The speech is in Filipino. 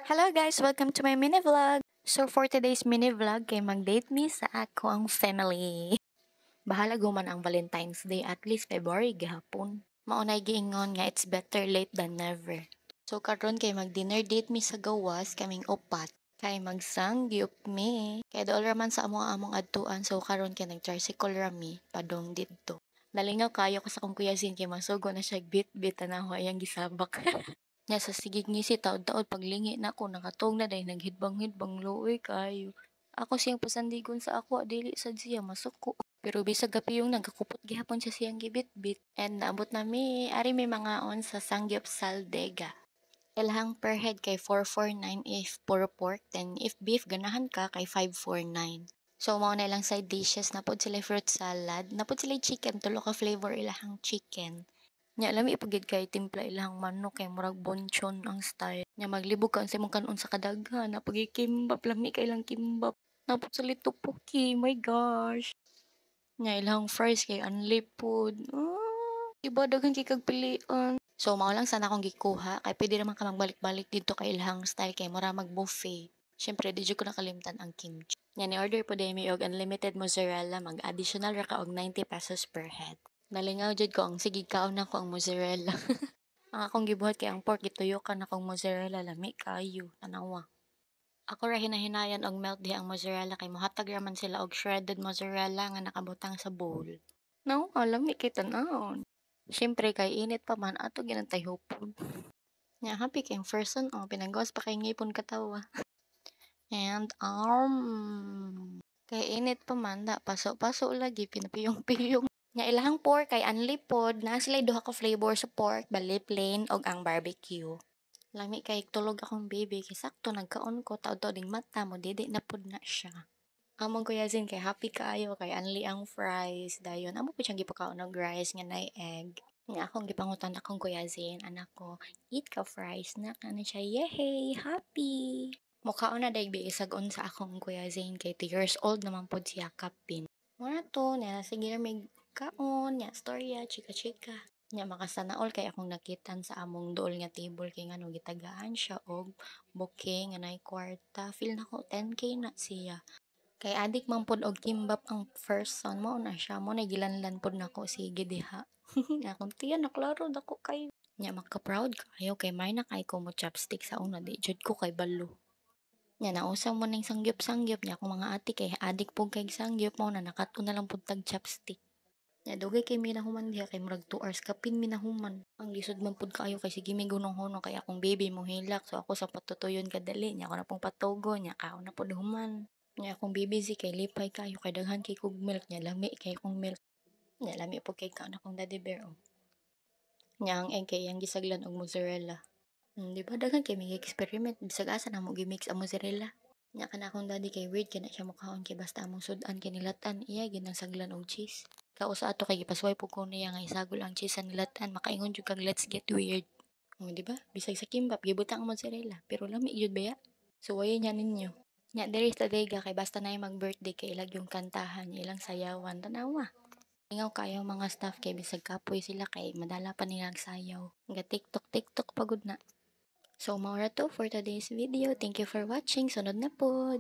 Hello guys! Welcome to my mini vlog! So for today's mini vlog, kay mag-date me sa akong family. Bahala guman ang Valentine's Day, at least February gihapon. Maunay giingon nga it's better late than never. So karon kay mag-dinner date mi sa gawas, kaming upat. Kay magsangyup mi. Kay dool raman sa among adtuan, so karon kay nag-tricycle rami padong didto. Nalingaw kayo ko sa kong kuya Zin kay masugo na siya bit-bit tanaw ayang gisabak. Nya sa sigig ni si taod-taod paglingi na ko nakatog na day naghidbang-hidbang luoy kayo. Ako siyang pasandigon sa ako dili sad siya masuko. Pero bisag gapi yung nagakupot gihapon siya siyang gibit-bit. And naabot na mi ari may mga on sa Sangyup Saldega. Ilahang per head kay 449 if puro pork, then if beef ganahan ka kay 549. So mao na lang side dishes, napod sila fruit salad, napod sila chicken, tulo ka flavor ilahang chicken. Nya lami pagid kay timpla ilang manok kay murag bonchon ang style. Nya maglibog ka sa imong kanon sa kadaghan, napagi kimbap lami kay ilang kimbap. Napot sa litopoki, my gosh. Nya ilang fries kay unlipod. Iba daghan kay kag pilian. So mao lang sana akong gikuha kay pwede naman ka magbalik-balik dito kay ilang style kay mura mag-buffet. Syempre di jud ko nakalimtan ang kimchi. Nya ni order po day mi og unlimited mozzarella, mag additional ra ka og 90 pesos per head. Nalingaw jud ko ang sige kaon na ko ang mozzarella. Ang akong gibuhat kay ang pork gituyokan na kong mozzarella lami kayo tanawa. Ako ra hinahinayan og melt diha ang mozzarella kay mohatag raman sila og shredded mozzarella nga nakabutang sa bowl. No, lami kay tan-awon. Syempre kay init pa man ato ginantay hupon. Nya happy kay person pinagawas pa kay ngipon katawa. And kay init pa man da paso-paso lagi pinapiyong-piyong. Nya ilahang pork kay unlipod na sila duha ka flavor sa pork, bali plain og ang barbecue. Lami kay tulog akong baby kay sakto nagkaon ko taud-taud ding mata mo didi na pud na siya. Among kuya Zin kay happy kaayo kay anli ang fries dayon amo pud siyang gipakaon og rice nga nay egg. Nya akong gipangutan akong kuya Zin, anak ko, eat ka fries na kana siya, yehey, happy. Mukhaon na day biisag-on sa akong kuya Zin kay 2 years old naman pod siya kapin. Muna to na sige may kaon, nya storya, chika-chika. Nya makasanaol kay akong nakitan sa among duol nga table kay ngano gitagaan siya og bouquet nga nay kwarta. Feel nako 10K na siya. Kay adik man pod og kimbap ang first son mo na siya mo na gilanlan pod nako sige diha. Akong tiyan naklaro dako kay nya maka-proud kayo kay may na kay ko mo chopstick sa una di jud ko kay balo. Nya nausang mo ning sangyup-sangyup nya akong mga ate kay adik pug kay sangyup mo na nakato na lang pud tag chopstick. Nya dugay kay minahuman diha kay murag 2 hours kapin minahuman. Ang lisod man pud kaayo kay sige may gunong-huno kay akong baby mo hilak so ako sa patutuyon kadali nya ako na pong patugo nya kaon na pud human. Nya akong baby si kay lipay kayo kay daghan kay kog milk nya lami kay kong milk. Nya lami pud kay kaon akong daddy bear Nya ang egg kay yang gisaglan og mozzarella. Di ba daghan kay may experiment bisag asa na mo gi-mix ang mozzarella. Nya kana akong daddy kay weird kay na siya mukhaon kay basta among sudan kay nilatan iya ginang saglan og cheese. Kausa ato kay gipasway pug ko niya nga isagol ang cheese sa nilatan makaingon jud kag let's get weird. Di ba? Bisag sa kimbap gibutang ang mozzarella pero lami jud ba ya? Suwayon niya ninyo. Nya diri sa Dega kay basta nay mag-birthday kay ilag yung kantahan ilang sayawan tanawa. Ingaw kayo mga staff kay bisag kapoy sila kay madala pa nilang sayaw. Nga TikTok pagod na. So, maura to for today's video. Thank you for watching. Sunod na po.